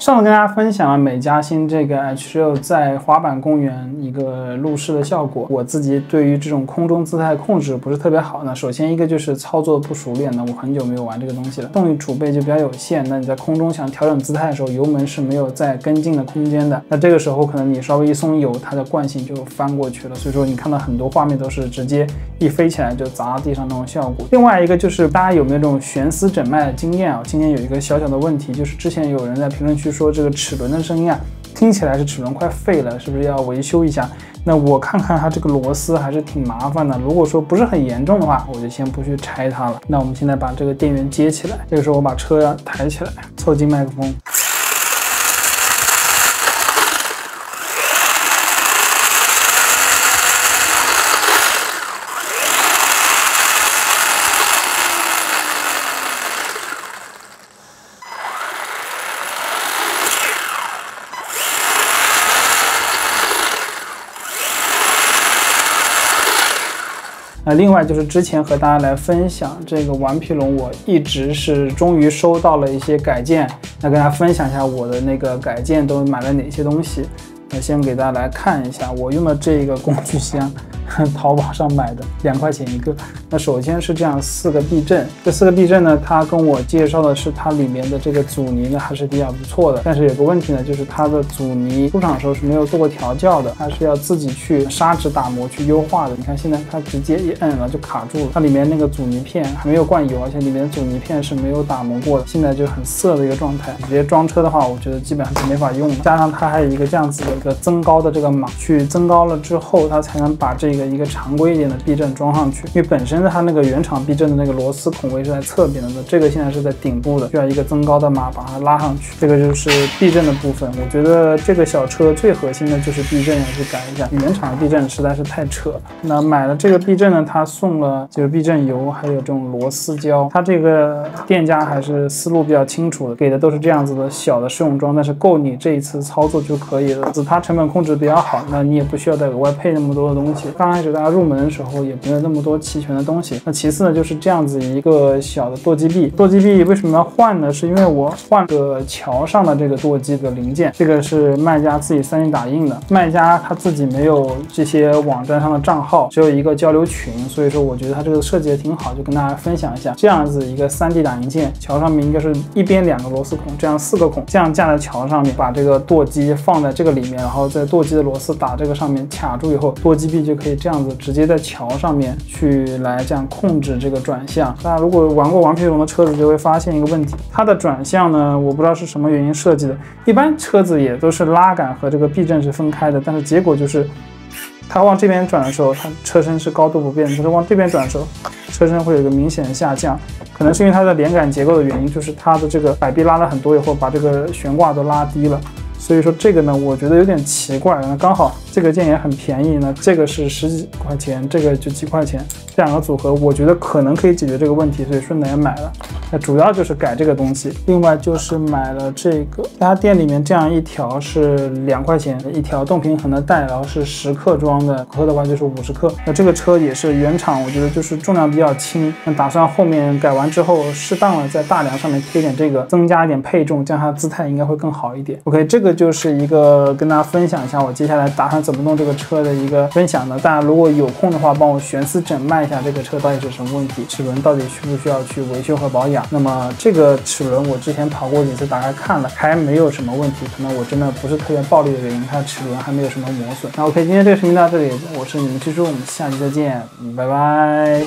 上次跟大家分享了美嘉星这个 H6在滑板公园一个路试的效果。我自己对于这种空中姿态控制不是特别好呢。首先一个就是操作不熟练，那我很久没有玩这个东西了，动力储备就比较有限。那你在空中想调整姿态的时候，油门是没有再跟进的空间的。那这个时候可能你稍微一松油，它的惯性就翻过去了。所以说你看到很多画面都是直接一飞起来就砸到地上那种效果。另外一个就是大家有没有这种悬丝整脉的经验啊？今天有一个小小的问题，就是之前有人在评论区说这个齿轮的声音啊，听起来是齿轮快废了，是不是要维修一下？那我看看它这个螺丝还是挺麻烦的。如果说不是很严重的话，我就先不去拆它了。那我们现在把这个电源接起来，这个时候我把车抬起来，凑近麦克风。另外就是之前和大家来分享这个顽皮龙，我一直是终于收到了一些改件，那跟大家分享一下我的那个改件都买了哪些东西。那先给大家来看一下我用的这个工具箱，淘宝上买的，2块钱一个。那首先是这样4个避震，这4个避震呢，它跟我介绍的是它里面的这个阻尼呢还是比较不错的，但是有个问题呢，就是它的阻尼出厂的时候是没有做过调教的，它是要自己去砂纸打磨去优化的。你看现在它直接一摁了就卡住了，它里面那个阻尼片还没有灌油，而且里面的阻尼片是没有打磨过的，现在就很涩的一个状态。直接装车的话，我觉得基本上是没法用的。加上它还有一个这样子的一个增高的这个码，去增高了之后，它才能把这个一个常规一点的避震装上去。因为本身它那个原厂避震的那个螺丝孔位是在侧边的，这个现在是在顶部的，需要一个增高的码把它拉上去。这个就是避震的部分。我觉得这个小车最核心的就是避震要去改一下，原厂的避震实在是太扯了。那买了这个避震呢，它送了就是避震油，还有这种螺丝胶。它这个店家还是思路比较清楚的，给的都是这样子的小的试用装，但是够你这一次操作就可以了。它成本控制比较好，那你也不需要再额外配那么多的东西。刚开始大家入门的时候也没有那么多齐全的东西。那其次呢，就是这样子一个小的舵机臂。舵机臂为什么要换呢？是因为我换个桥上的这个舵机的零件，这个是卖家自己3D 打印的。卖家他自己没有这些网站上的账号，只有一个交流群，所以说我觉得他这个设计也挺好，就跟大家分享一下。这样子一个3D 打印件，桥上面应该是一边2个螺丝孔，这样4个孔，这样架在桥上面，把这个舵机放在这个里面，然后在舵机的螺丝打这个上面卡住以后，舵机臂就可以这样子直接在桥上面去来这样控制这个转向。大家如果玩过顽皮龙的车子就会发现一个问题，它的转向呢，我不知道是什么原因设计的，一般车子也都是拉杆和这个避震是分开的，但是结果就是它往这边转的时候，它车身是高度不变，但是往这边转的时候，车身会有一个明显的下降。可能是因为它的连杆结构的原因，就是它的这个摆臂拉了很多以后，把这个悬挂都拉低了。所以说这个呢，我觉得有点奇怪。那刚好这个件也很便宜呢，这个是10几块钱，这个就几块钱，这2个组合，我觉得可能可以解决这个问题，所以顺带也买了。那主要就是改这个东西，另外就是买了这个，它店里面这样一条是2块钱一条动平衡的带，然后是10克装的，克的话就是50克。那这个车也是原厂，我觉得就是重量比较轻，那打算后面改完之后，适当的在大梁上面贴点这个，增加一点配重，这样它的姿态应该会更好一点。OK， 这个就是一个跟大家分享一下我接下来打算怎么弄这个车的一个分享的。大家如果有空的话，帮我悬丝整脉一下这个车到底是什么问题，齿轮到底需不需要去维修和保养。那么这个齿轮我之前跑过几次，大概看了还没有什么问题，可能我真的不是特别暴力的原因，它的齿轮还没有什么磨损。那 OK， 今天这个视频到这里，我是你们蜘蛛，我们下期再见，拜拜。